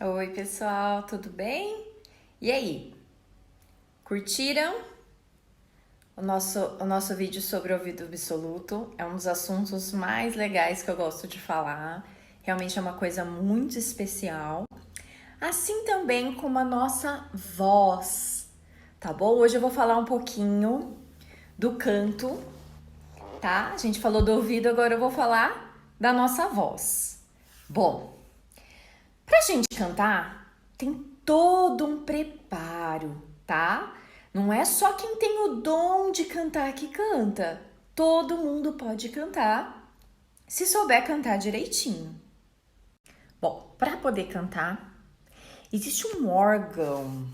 Oi, pessoal, tudo bem? E aí? Curtiram o nosso vídeo sobre o ouvido absoluto? É um dos assuntos mais legais que eu gosto de falar. Realmente é uma coisa muito especial. Assim também como a nossa voz, tá bom? Hoje eu vou falar um pouquinho do canto, tá? A gente falou do ouvido, agora eu vou falar da nossa voz. Bom, pra gente cantar, tem todo um preparo, tá? Não é só quem tem o dom de cantar que canta. Todo mundo pode cantar, se souber cantar direitinho. Bom, para poder cantar, existe um órgão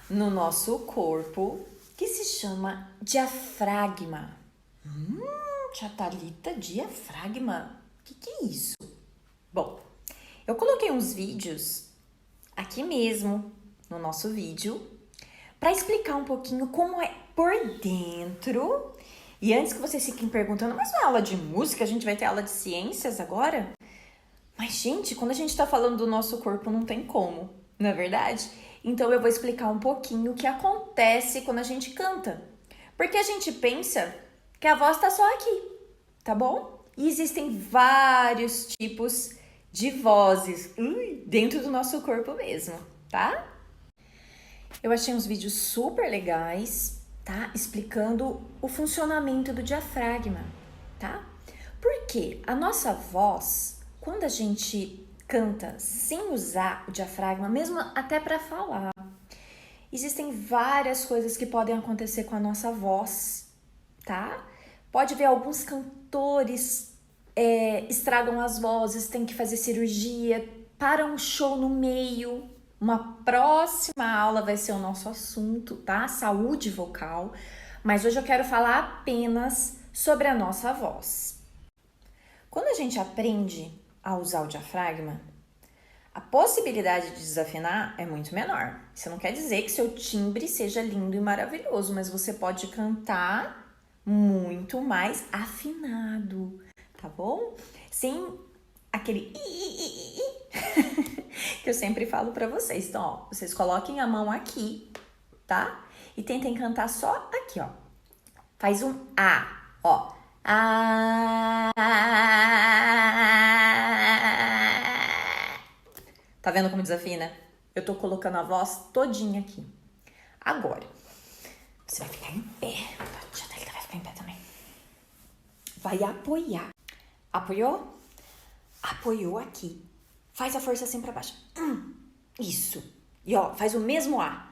no nosso corpo que se chama diafragma. Tia Thalita, diafragma? O que é isso? Bom, eu coloquei uns vídeos aqui mesmo no nosso vídeo para explicar um pouquinho como é por dentro. E antes que vocês fiquem perguntando, mas não é aula de música? A gente vai ter aula de ciências agora? Mas, gente, quando a gente tá falando do nosso corpo, não tem como, não é verdade? Então eu vou explicar um pouquinho o que acontece quando a gente canta. Porque a gente pensa que a voz tá só aqui, tá bom? E existem vários tipos de vozes dentro do nosso corpo mesmo, tá? Eu achei uns vídeos super legais, tá? Explicando o funcionamento do diafragma, tá? Porque a nossa voz, quando a gente canta sem usar o diafragma, mesmo até para falar, existem várias coisas que podem acontecer com a nossa voz, tá? Pode ver alguns cantores estragam as vozes, tem que fazer cirurgia, para um show no meio. Uma próxima aula vai ser o nosso assunto, tá? Saúde vocal. Mas hoje eu quero falar apenas sobre a nossa voz. Quando a gente aprende a usar o diafragma, a possibilidade de desafinar é muito menor. Isso não quer dizer que seu timbre seja lindo e maravilhoso, mas você pode cantar muito mais afinado, tá bom? Sem aquele que eu sempre falo pra vocês. Então, ó, vocês coloquem a mão aqui, tá? E tentem cantar só aqui, ó. Faz um A, ó. A. Tá vendo como desafina? Eu tô colocando a voz todinha aqui. Agora, você vai ficar em pé. A tia Thalita vai ficar em pé também. Vai apoiar. Apoiou? Apoiou aqui. Faz a força assim pra baixo. Isso. E ó, faz o mesmo A.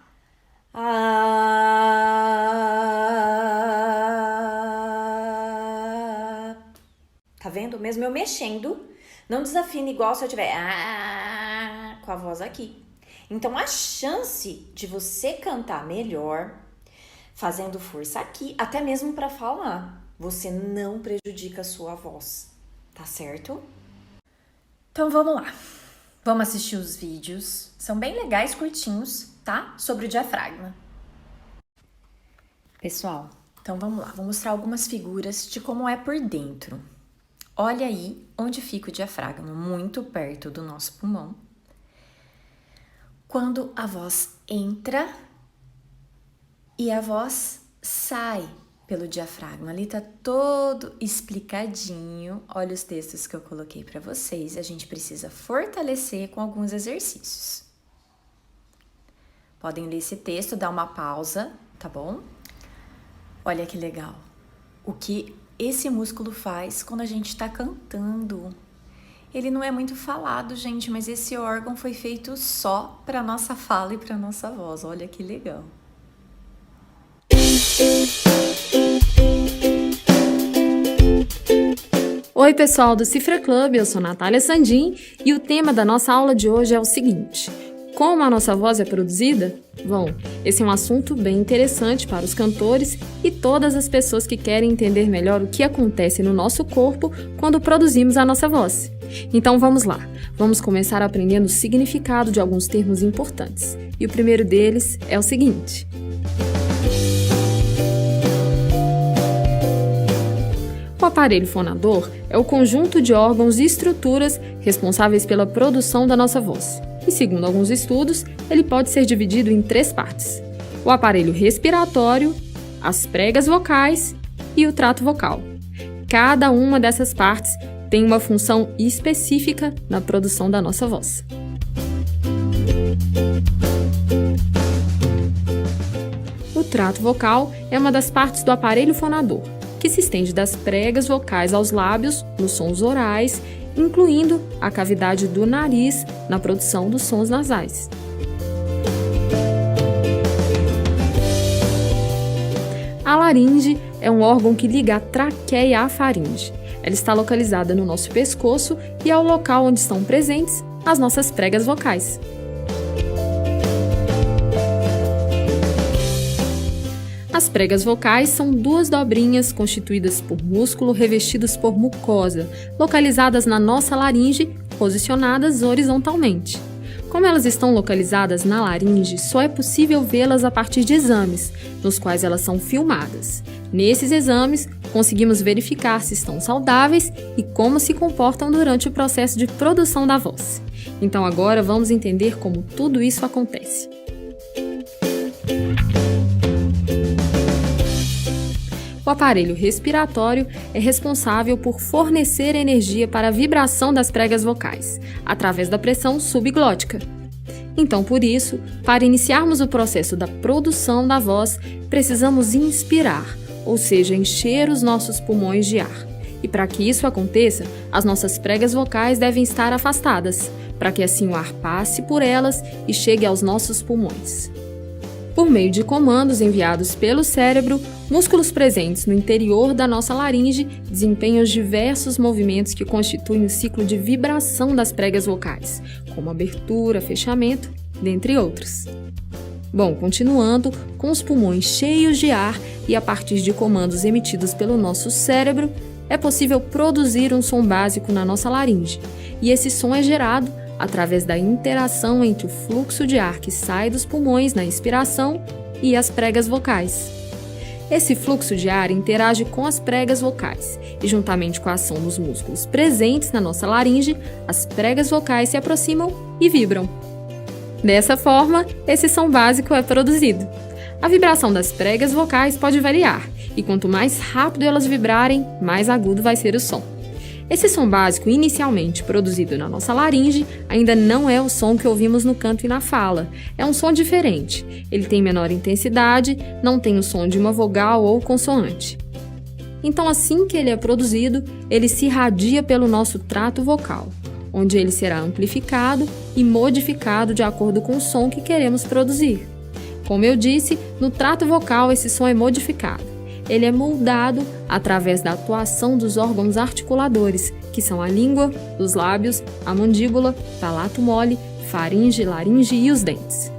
Tá vendo? Mesmo eu mexendo, não desafina igual se eu tiver com a voz aqui. Então, a chance de você cantar melhor fazendo força aqui, até mesmo para falar, você não prejudica a sua voz, tá certo? Então, vamos lá. Vamos assistir os vídeos. São bem legais, curtinhos, tá? Sobre o diafragma. Pessoal, então vamos lá. Vou mostrar algumas figuras de como é por dentro. Olha aí onde fica o diafragma, muito perto do nosso pulmão. Quando a voz entra e a voz sai pelo diafragma. Ali tá todo explicadinho. Olha os textos que eu coloquei para vocês. A gente precisa fortalecer com alguns exercícios. Podem ler esse texto, dar uma pausa, tá bom? Olha que legal. O que esse músculo faz quando a gente tá cantando. Ele não é muito falado, gente, mas esse órgão foi feito só para nossa fala e para nossa voz. Olha que legal. Oi, pessoal do Cifra Club, eu sou Natália Sandin e o tema da nossa aula de hoje é o seguinte: como a nossa voz é produzida? Bom, esse é um assunto bem interessante para os cantores e todas as pessoas que querem entender melhor o que acontece no nosso corpo quando produzimos a nossa voz. Então vamos lá, vamos começar aprendendo o significado de alguns termos importantes. E o primeiro deles é o seguinte: o aparelho fonador é o conjunto de órgãos e estruturas responsáveis pela produção da nossa voz. E segundo alguns estudos, ele pode ser dividido em 3 partes: o aparelho respiratório, as pregas vocais e o trato vocal. Cada uma dessas partes tem uma função específica na produção da nossa voz. O trato vocal é uma das partes do aparelho fonador, que se estende das pregas vocais aos lábios, nos sons orais, incluindo a cavidade do nariz na produção dos sons nasais. A laringe é um órgão que liga a traqueia à faringe. Ela está localizada no nosso pescoço e é o local onde estão presentes as nossas pregas vocais. As pregas vocais são 2 dobrinhas constituídas por músculo revestidos por mucosa, localizadas na nossa laringe, posicionadas horizontalmente. Como elas estão localizadas na laringe, só é possível vê-las a partir de exames, nos quais elas são filmadas. Nesses exames, conseguimos verificar se estão saudáveis e como se comportam durante o processo de produção da voz. Então agora vamos entender como tudo isso acontece. O aparelho respiratório é responsável por fornecer energia para a vibração das pregas vocais, através da pressão subglótica. Então, por isso, para iniciarmos o processo da produção da voz, precisamos inspirar, ou seja, encher os nossos pulmões de ar. E para que isso aconteça, as nossas pregas vocais devem estar afastadas, para que assim o ar passe por elas e chegue aos nossos pulmões. Por meio de comandos enviados pelo cérebro, músculos presentes no interior da nossa laringe desempenham os diversos movimentos que constituem o ciclo de vibração das pregas vocais, como abertura, fechamento, dentre outros. Bom, continuando, com os pulmões cheios de ar e a partir de comandos emitidos pelo nosso cérebro, é possível produzir um som básico na nossa laringe, e esse som é gerado através da interação entre o fluxo de ar que sai dos pulmões na inspiração e as pregas vocais. Esse fluxo de ar interage com as pregas vocais e, juntamente com a ação dos músculos presentes na nossa laringe, as pregas vocais se aproximam e vibram. Dessa forma, esse som básico é produzido. A vibração das pregas vocais pode variar, e quanto mais rápido elas vibrarem, mais agudo vai ser o som. Esse som básico inicialmente produzido na nossa laringe ainda não é o som que ouvimos no canto e na fala. É um som diferente. Ele tem menor intensidade, não tem o som de uma vogal ou consoante. Então, assim que ele é produzido, ele se irradia pelo nosso trato vocal, onde ele será amplificado e modificado de acordo com o som que queremos produzir. Como eu disse, no trato vocal esse som é modificado. Ele é moldado através da atuação dos órgãos articuladores, que são a língua, os lábios, a mandíbula, palato mole, faringe, laringe e os dentes.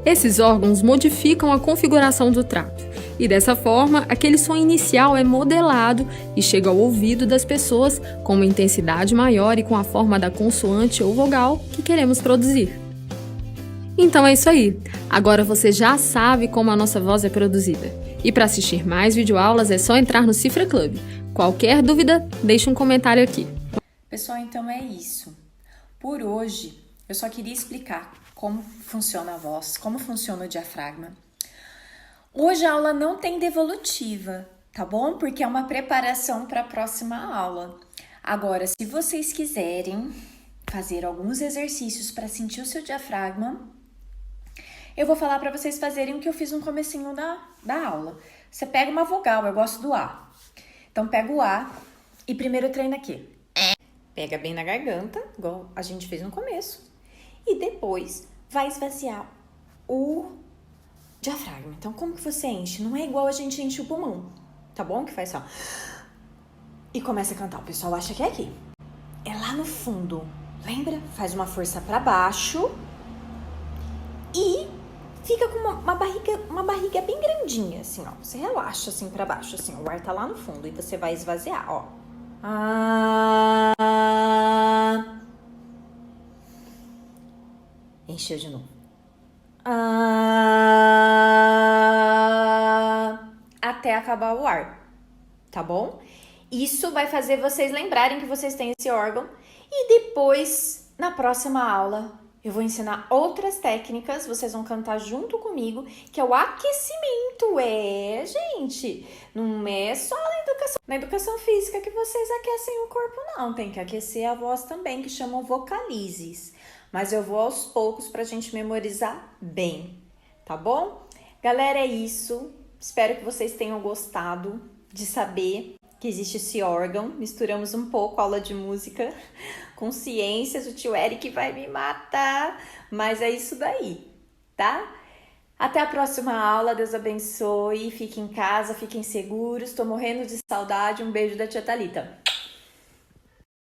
Esses órgãos modificam a configuração do trato, e dessa forma, aquele som inicial é modelado e chega ao ouvido das pessoas com uma intensidade maior e com a forma da consoante ou vogal que queremos produzir. Então é isso aí. Agora você já sabe como a nossa voz é produzida. E para assistir mais videoaulas é só entrar no Cifra Club. Qualquer dúvida, deixe um comentário aqui. Pessoal, então é isso. Por hoje, eu só queria explicar como funciona a voz, como funciona o diafragma. Hoje a aula não tem devolutiva, tá bom? Porque é uma preparação para a próxima aula. Agora, se vocês quiserem fazer alguns exercícios para sentir o seu diafragma, eu vou falar para vocês fazerem o que eu fiz no comecinho da aula. Você pega uma vogal, eu gosto do A. Então, pega o A e primeiro treina aqui. Pega bem na garganta, igual a gente fez no começo. E depois vai esvaziar o diafragma. Então, como que você enche? Não é igual a gente enche o pulmão, tá bom? Que faz só... E começa a cantar. O pessoal acha que é aqui. É lá no fundo. Lembra? Faz uma força para baixo e fica com uma barriga bem grandinha, assim, ó. Você relaxa, assim, pra baixo, assim, ó. O ar tá lá no fundo e você vai esvaziar, ó. Encheu de novo. Até acabar o ar, tá bom? Isso vai fazer vocês lembrarem que vocês têm esse órgão. E depois, na próxima aula, eu vou ensinar outras técnicas, vocês vão cantar junto comigo, que é o aquecimento. Gente, não é só na educação física que vocês aquecem o corpo, não. Tem que aquecer a voz também, que chamam vocalizes. Mas eu vou aos poucos pra gente memorizar bem, tá bom? Galera, é isso. Espero que vocês tenham gostado de saber que existe esse órgão. Misturamos um pouco a aula de música com ciências. O tio Eric vai me matar, mas é isso daí, tá? Até a próxima aula. Deus abençoe. Fiquem em casa, fiquem seguros. Tô morrendo de saudade. Um beijo da tia Thalita.